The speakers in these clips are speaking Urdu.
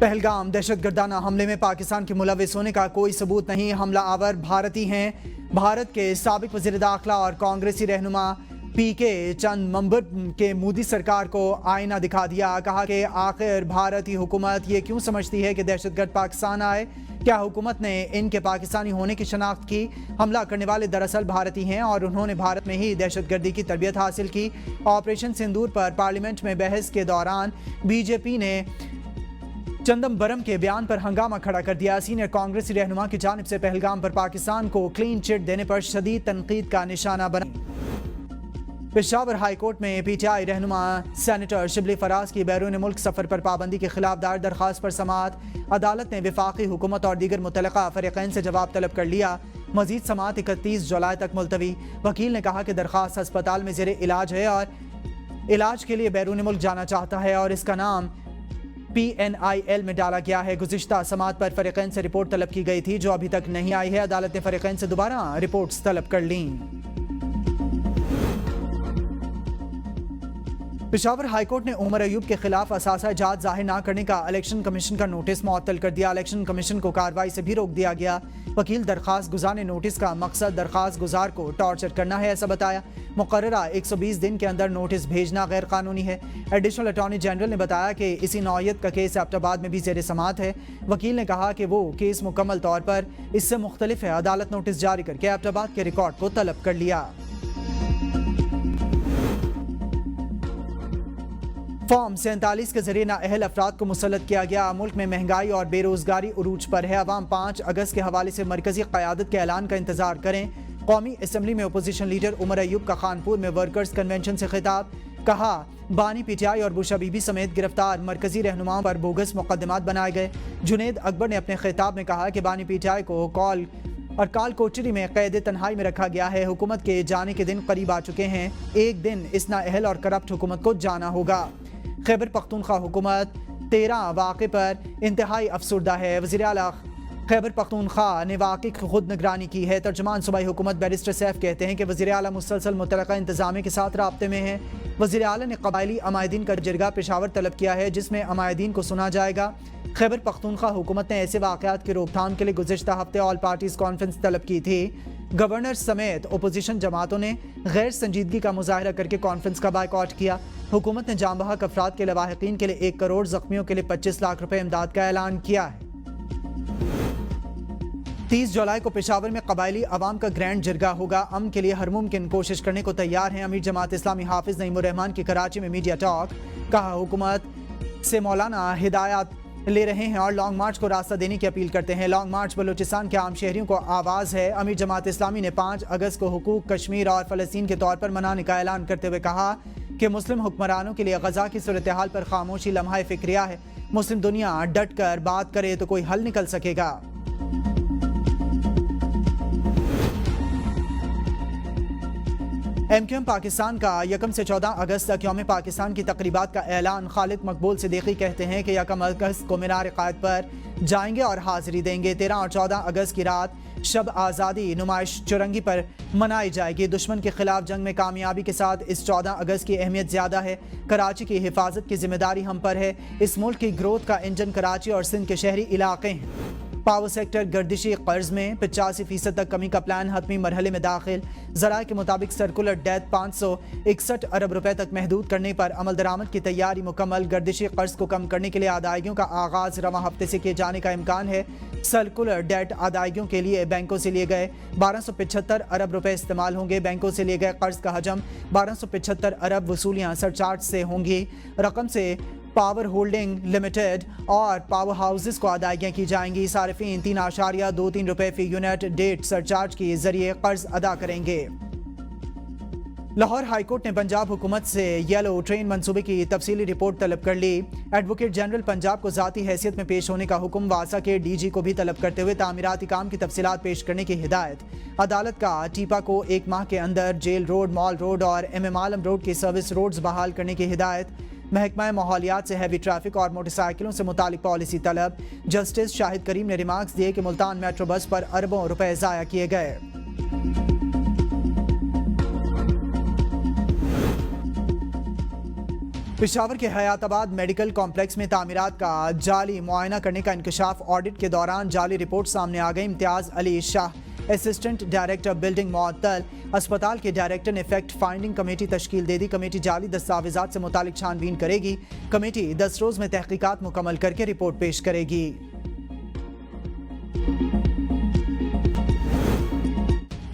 پہلگام دہشت گردانہ حملے میں پاکستان کے ملوث ہونے کا کوئی ثبوت نہیں، حملہ آور بھارتی ہیں۔ بھارت کے سابق وزیر داخلہ اور کانگریسی رہنما پی کے چدمبرم کے مودی سرکار کو آئینہ دکھا دیا، کہا کہ آخر بھارتی حکومت یہ کیوں سمجھتی ہے کہ دہشت گرد پاکستان آئے؟ کیا حکومت نے ان کے پاکستانی ہونے کی شناخت کی؟ حملہ کرنے والے دراصل بھارتی ہیں اور انہوں نے بھارت میں ہی دہشت گردی کی تربیت حاصل کی۔ آپریشن سندور پر پارلیمنٹ میں بحث کے دوران بی جے پی نے چدمبرم کے بیان پر ہنگامہ کھڑا کر دیا۔ سینئر کانگریسی رہنما کی جانب سے پہلگام پر پاکستان کو کلین چٹ دینے پر شدید تنقید کا نشانہ بنا۔ پشاور ہائی کورٹ میں پی ٹی آئی رہنما سینیٹر شبلی فراز کی بیرون ملک سفر پر پابندی کے خلاف دائر درخواست پر سماعت۔ عدالت نے وفاقی حکومت اور دیگر متعلقہ فریقین سے جواب طلب کر لیا۔ مزید سماعت 31 جولائی تک ملتوی۔ وکیل نے کہا کہ درخواست ہسپتال میں زیر علاج ہے اور علاج کے لیے بیرون ملک جانا چاہتا ہے اور اس کا نام PNIL میں ڈالا گیا ہے۔ گزشتہ سماعت پر فریقین سے رپورٹ طلب کی گئی تھی جو ابھی تک نہیں آئی ہے۔ عدالت نے فریقین سے دوبارہ رپورٹس طلب کر لیں۔ پشاور ہائی کورٹ نے عمر ایوب کے خلاف اثاثہ جات ظاہر نہ کرنے کا الیکشن کمیشن کا نوٹس معطل کر دیا۔ الیکشن کمیشن کو کارروائی سے بھی روک دیا گیا۔ وکیل درخواست گزار نے نوٹس کا مقصد درخواست گزار کو ٹارچر کرنا ہے ایسا بتایا۔ مقررہ 120 دن کے اندر نوٹس بھیجنا غیر قانونی ہے۔ ایڈیشنل اٹارنی جنرل نے بتایا کہ اسی نوعیت کا کیس ایبٹ آباد میں بھی زیر سماعت ہے۔ وکیل نے کہا کہ وہ کیس مکمل طور پر اس سے مختلف ہے۔ عدالت نوٹس جاری کر کے ایبٹ آباد کے ریکارڈ کو طلب کر لیا۔ فارم 47 کے ذریعے نااہل افراد کو مسلط کیا گیا۔ ملک میں مہنگائی اور بے روزگاری عروج پر ہے۔ عوام 5 اگست کے حوالے سے مرکزی قیادت کے اعلان کا انتظار کریں۔ قومی اسمبلی میں اپوزیشن لیڈر عمر ایوب کا خانپور میں ورکرز کنونشن سے خطاب، کہا بانی پی ٹی آئی اور بوشا بی بی سمیت گرفتار مرکزی رہنماؤں پر بوگس مقدمات بنائے گئے۔ جنید اکبر نے اپنے خطاب میں کہا کہ بانی پی ٹی آئی کو کال کوٹری میں قید تنہائی میں رکھا گیا ہے۔ حکومت کے جانے کے دن قریب آ چکے ہیں۔ ایک دن اس نااہل اور کرپٹ حکومت کو جانا ہوگا۔ خیبر پختونخوا حکومت 13 واقعے پر انتہائی افسردہ ہے۔ وزیر اعلیٰ خیبر پختونخوا نے واقعے کی خود نگرانی کی ہے۔ ترجمان صوبائی حکومت بیرسٹر سیف کہتے ہیں کہ وزیر اعلیٰ مسلسل متعلقہ انتظامیہ کے ساتھ رابطے میں ہیں۔ وزیر اعلیٰ نے قبائلی عمائدین کا جرگہ پشاور طلب کیا ہے جس میں عمائدین کو سنا جائے گا۔ خیبر پختونخوا حکومت نے ایسے واقعات کی روک تھام کے لیے گزشتہ ہفتے آل پارٹیز کانفرنس طلب کی تھی۔ گورنر سمیت اپوزیشن جماعتوں نے غیر سنجیدگی کا مظاہرہ کر کے کانفرنس کا بائیکاٹ کیا۔ حکومت نے جاں بحق افراد کے لواحقین کے لیے 1 کروڑ، زخمیوں کے لیے 25 لاکھ روپے امداد کا اعلان کیا ہے۔ 30 جولائی کو پشاور میں قبائلی عوام کا گرینڈ جرگہ ہوگا۔ امن کے لیے ہر ممکن کوشش کرنے کو تیار ہیں۔ امیر جماعت اسلامی حافظ نعیم الرحمان کی کراچی میں میڈیا ٹاک، کہا حکومت سے مولانا ہدایات لے رہے ہیں اور لانگ مارچ کو راستہ دینے کی اپیل کرتے ہیں۔ لانگ مارچ بلوچستان کے عام شہریوں کو آواز ہے۔ امیر جماعت اسلامی نے 5 اگست کو حقوق کشمیر اور فلسطین کے طور پر منانے کا اعلان کرتے ہوئے کہا کہ مسلم حکمرانوں کے لیے غزہ کی صورتحال پر خاموشی لمحہ فکریہ ہے۔ مسلم دنیا ڈٹ کر بات کرے تو کوئی حل نکل سکے گا۔ ایم کیو ایم پاکستان کا 1 سے 14 اگست تک یوم پاکستان کی تقریبات کا اعلان۔ خالد مقبول صدیقی کہتے ہیں کہ 1 اگست کو مینار قائد پر جائیں گے اور حاضری دیں گے۔ 13 اور 14 اگست کی رات شب آزادی نمائش چرنگی پر منائی جائے گی۔ دشمن کے خلاف جنگ میں کامیابی کے ساتھ اس 14 اگست کی اہمیت زیادہ ہے۔ کراچی کی حفاظت کی ذمہ داری ہم پر ہے۔ اس ملک کی گروتھ کا انجن کراچی اور سندھ کے شہری علاقے ہیں۔ پاور سیکٹر گردشی قرض میں 85% تک کمی کا پلان حتمی مرحلے میں داخل۔ ذرائع کے مطابق سرکولر ڈیٹ 561 ارب روپے تک محدود کرنے پر عمل درآمد کی تیاری مکمل۔ گردشی قرض کو کم کرنے کے لیے ادائیگیوں کا آغاز رواں ہفتے سے کیے جانے کا امکان ہے۔ سرکولر ڈیٹ ادائیگیوں کے لیے بینکوں سے لیے گئے 1275 ارب روپے استعمال ہوں گے۔ بینکوں سے لیے گئے قرض کا حجم 1275 ارب، وصولیاں سرچارج سے ہوں گی۔ رقم سے پاور ہولڈنگ لمیٹڈ اور پاور ہاؤسز کو ادائیگیاں کی جائیں گی۔ صارفین 3.23 روپے فی یونٹ ڈیٹ سرچارج کے ذریعے قرض ادا کریں گے۔ لاہور ہائی کورٹ نے پنجاب حکومت سے یلو ٹرین منصوبے کی تفصیلی رپورٹ طلب کر لی۔ ایڈوکیٹ جنرل پنجاب کو ذاتی حیثیت میں پیش ہونے کا حکم، واسا کے ڈی جی کو بھی طلب کرتے ہوئے تعمیراتی کام کی تفصیلات پیش کرنے کی ہدایت۔ عدالت کا ٹیپا کو 1 ماہ کے اندر جیل روڈ، مال روڈ اور ایم عالم روڈ کی سروس روڈز بحال کرنے کی ہدایت۔ محکمہ ماحولیات سے ہیوی ٹریفک اور موٹر سائیکلوں سے متعلق پالیسی طلب۔ جسٹس شاہد کریم نے ریمارکس دیے کہ ملتان میٹرو بس پر اربوں روپے ضائع کیے گئے۔ پشاور کے حیاتآباد میڈیکل کمپلیکس میں تعمیرات کا جعلی معائنہ کرنے کا انکشاف، آڈٹ کے دوران جعلی رپورٹ سامنے آ گئی۔ امتیاز Ali Shah assistant director building معطل، اسپتال کے ڈائریکٹر نے فیکٹ فائنڈنگ کمیٹی تشکیل دے دی۔ کمیٹی جعلی دستاویزات سے متعلق چھان بین کرے گی۔ کمیٹی 10 روز میں تحقیقات مکمل کر کے رپورٹ پیش کرے گی۔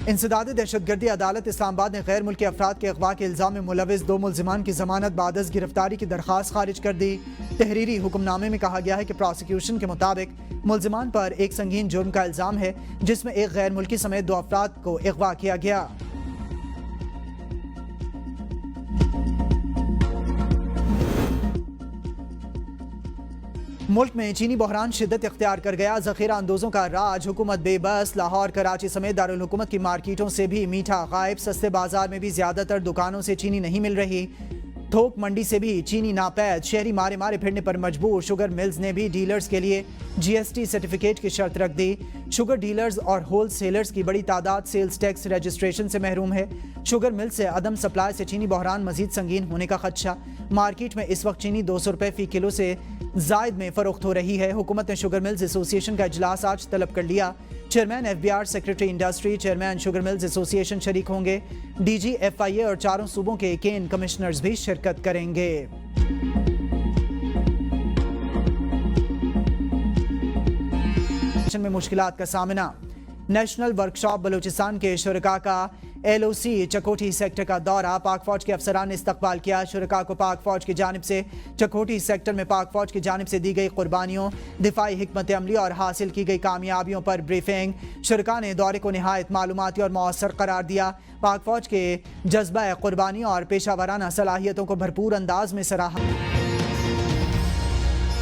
انسداد دہشت گردی عدالت اسلام آباد نے غیر ملکی افراد کے اغوا کے الزام میں ملوث 2 ملزمان کی ضمانت بعد از گرفتاری کی درخواست خارج کر دی۔ تحریری حکم نامے میں کہا گیا ہے کہ پراسیکیوشن کے مطابق ملزمان پر ایک سنگین جرم کا الزام ہے، جس میں ایک غیر ملکی سمیت 2 افراد کو اغوا کیا گیا۔ ملک میں چینی بحران شدت اختیار کر گیا، ذخیرہ اندوزوں کا راج، حکومت بے بس۔ لاہور، کراچی سمیت دارالحکومت کی مارکیٹوں سے بھی میٹھا غائب، سستے بازار میں بھی زیادہ تر دکانوں سے چینی نہیں مل رہی، تھوک منڈی سے بھی چینی ناپید، شہری مارے پھرنے پر مجبور۔ شوگر ملز نے بھی ڈیلرز کے لیے GST سرٹیفکیٹ کی شرط رکھ دی۔ شوگر ڈیلرز اور ہول سیلرز کی بڑی تعداد سیلز ٹیکس رجسٹریشن سے محروم ہے۔ شوگر ملز سے عدم سپلائی سے چینی بحران مزید سنگین ہونے کا خدشہ۔ مارکیٹ میں اس وقت چینی 200 روپے فی کلو سے زائد میں فروخت ہو رہی ہے۔ حکومت نے شوگر ملز ایسوسی ایشن کا اجلاس آج طلب کر لیا۔ Chairman FBR، secretary industry, chairman sugar mills ایسوسی ایشن شریک ہوں گے۔ DG FIA اور 4 صوبوں کے کین کمشنرز بھی شرکت کریں گے۔ میں مشکلات کا سامنا، نیشنل ورکشاپ بلوچستان کے شرکاء کا LOC چکوٹھی سیکٹر کا دورہ، پاک فوج کے افسران نے استقبال کیا۔ شرکاء کو پاک فوج کی جانب سے چکوٹھی سیکٹر میں پاک فوج کی جانب سے دی گئی قربانیوں، دفاعی حکمت عملی اور حاصل کی گئی کامیابیوں پر بریفنگ۔ شرکاء نے دورے کو نہایت معلوماتی اور مؤثر قرار دیا، پاک فوج کے جذبہ قربانی اور پیشہ ورانہ صلاحیتوں کو بھرپور انداز میں سراہا۔